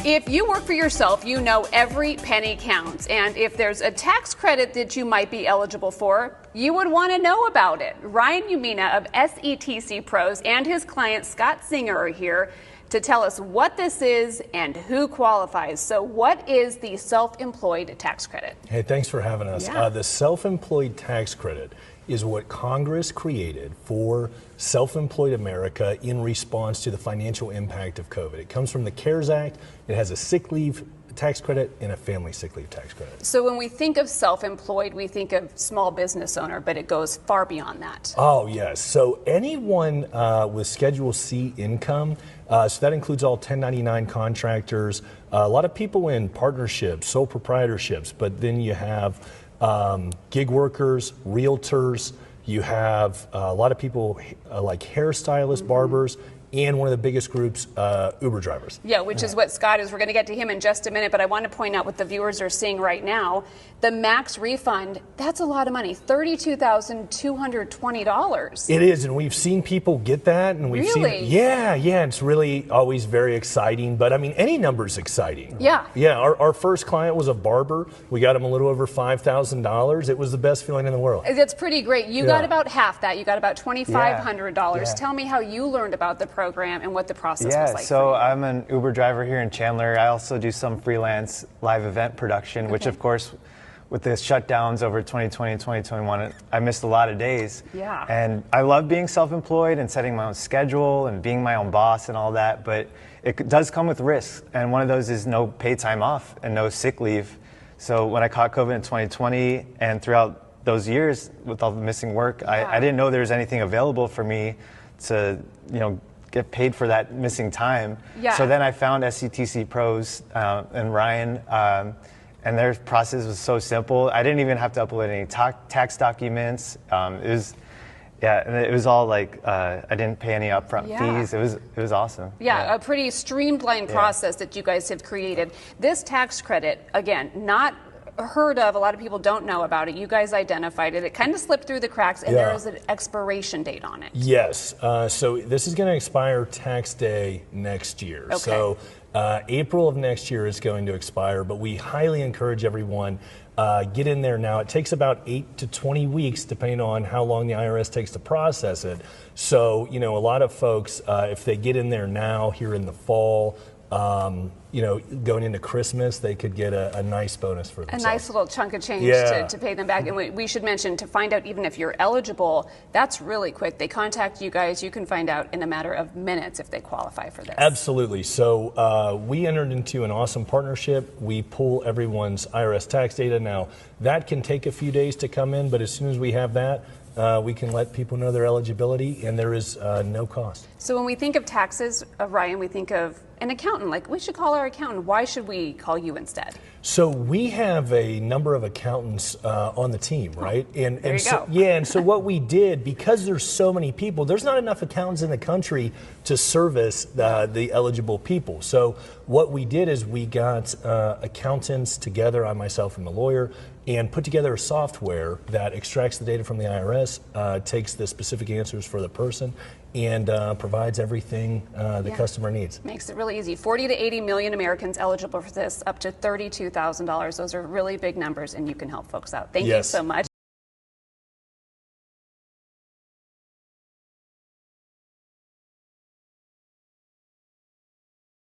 If you work for yourself, you know every penny counts. And if there's a tax credit that you might be eligible for, you would want to know about it. Ryan Umina of SETC Pros and his client Scott Singer are here to tell us what this is and who qualifies. So what is the self-employed tax credit? Hey, thanks for having us. Yeah. The self-employed tax credit is what Congress created for self-employed America in response to the financial impact of COVID. It comes from the CARES Act. It has a sick leave tax credit and a family sick leave tax credit. So when we think of self-employed, we think of small business owner, but it goes far beyond that. Oh, yes. So anyone with Schedule C income, so that includes all 1099 contractors, a lot of people in partnerships, sole proprietorships, but then you have gig workers, realtors, you have a lot of people like hairstylists, barbers, and one of the biggest groups, Uber drivers. Yeah, which is what Scott is. We're going to get to him in just a minute, but I want to point out what the viewers are seeing right now. The max refund, that's a lot of money, $32,220. It is, and we've seen people get that. And we've Really? seen, yeah, it's really always very exciting, but I mean, any number is exciting. Yeah. Yeah, our first client was a barber. We got him a little over $5,000. It was the best feeling in the world. That's pretty great. You got about half that. You got about $2,500. Yeah. Tell me how you learned about the program and what the process was like. So I'm an Uber driver here in Chandler. I also do some freelance live event production, which of course, with the shutdowns over 2020 and 2021, I missed a lot of days. Yeah. And I love being self-employed and setting my own schedule and being my own boss and all that, but it does come with risks. And one of those is no paid time off and no sick leave. So when I caught COVID in 2020 and throughout those years with all the missing work, I didn't know there was anything available for me to, get paid for that missing time. Yeah. So then I found SETC Pros and Ryan, and their process was so simple. I didn't even have to upload any tax documents. It was all like I didn't pay any upfront fees. It was awesome. Yeah, a pretty streamlined process that you guys have created. This tax credit, again, not heard of, a lot of people don't know about it. You guys identified it. It kind of slipped through the cracks, and there is an expiration date on it. Yes. So this is going to expire tax day next year. Okay. So April of next year is going to expire, but we highly encourage everyone get in there now. It takes about 8 to 20 weeks, depending on how long the IRS takes to process it. So, a lot of folks, if they get in there now, here in the fall, going into Christmas, they could get a nice bonus for themselves. A nice little chunk of change to pay them back. And we should mention, to find out even if you're eligible, that's really quick. They contact you guys. You can find out in a matter of minutes if they qualify for this. Absolutely. So we entered into an awesome partnership. We pull everyone's IRS tax data. Now, that can take a few days to come in, but as soon as we have that, we can let people know their eligibility, and there is no cost. So when we think of taxes, Ryan, we think of an accountant. Like, we should call our accountant. Why should we call you instead? So we have a number of accountants on the team, right? There you go. And so what we did, because there's so many people, there's not enough accountants in the country to service the eligible people. So what we did is we got accountants together, I myself and the lawyer, and put together a software that extracts the data from the IRS, takes the specific answers for the person, and provides everything the customer needs. Makes it really easy. 40 to 80 million Americans eligible for this, up to $32,000. Those are really big numbers, and you can help folks out. Thank you so much.